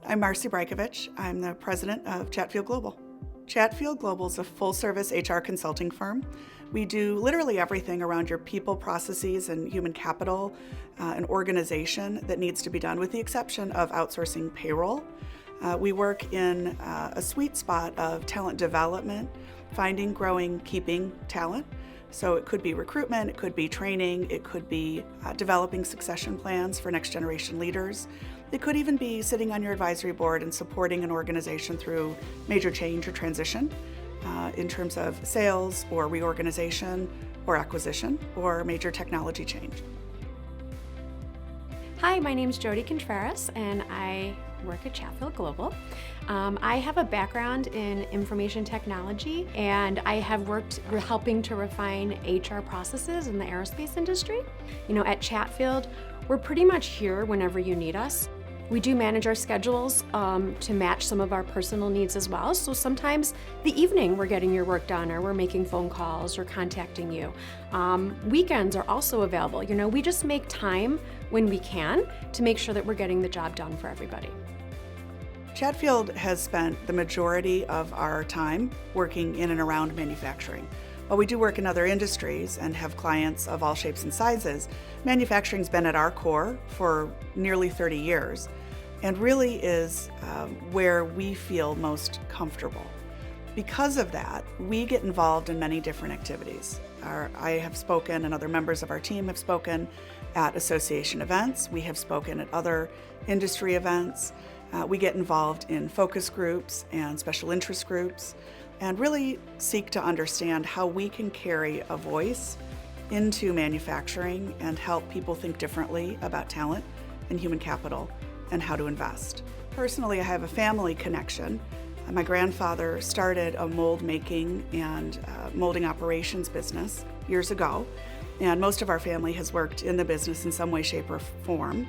I'm Marcy Brajkovic. I'm the president of Chatfield Global. Chatfield Global is a full-service HR consulting firm. We do literally everything around your people, processes, and human capital and organization that needs to be done, with the exception of outsourcing payroll. We work in a sweet spot of talent development, finding, growing, keeping talent. So it could be recruitment, it could be training, it could be developing succession plans for next generation leaders. It could even be sitting on your advisory board and supporting an organization through major change or transition in terms of sales or reorganization or acquisition or major technology change. Hi, my name is Jody Contreras and I work at Chatfield Global. I have a background in information technology and I have worked helping to refine HR processes in the aerospace industry. You know, at Chatfield, we're pretty much here whenever you need us. We do manage our schedules to match some of our personal needs as well. So sometimes the evening we're getting your work done, or we're making phone calls or contacting you. Weekends are also available. You know, we just make time when we can to make sure that we're getting the job done for everybody. Chatfield has spent the majority of our time working in and around manufacturing. While we do work in other industries and have clients of all shapes and sizes, manufacturing's been at our core for nearly 30 years and really is where we feel most comfortable. Because of that, we get involved in many different activities. I have spoken, and other members of our team have spoken at association events. We have spoken at other industry events. We get involved in focus groups and special interest groups and really seek to understand how we can carry a voice into manufacturing and help people think differently about talent and human capital and how to invest. Personally, I have a family connection. My grandfather started a mold making and molding operations business years ago, and most of our family has worked in the business in some way, shape, or form.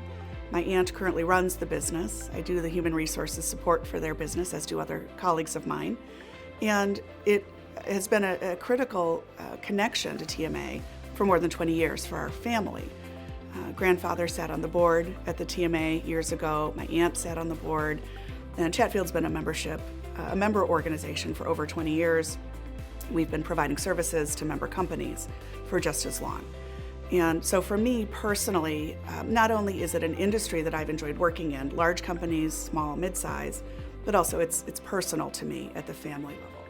My aunt currently runs the business. I do the human resources support for their business, as do other colleagues of mine. And it has been a critical connection to TMA for more than 20 years for our family. Grandfather sat on the board at the TMA years ago. My aunt sat on the board. And Chatfield's been a member organization for over 20 years. We've been providing services to member companies for just as long. And so for me personally, not only is it an industry that I've enjoyed working in, large companies, small, mid-size, but also it's personal to me at the family level.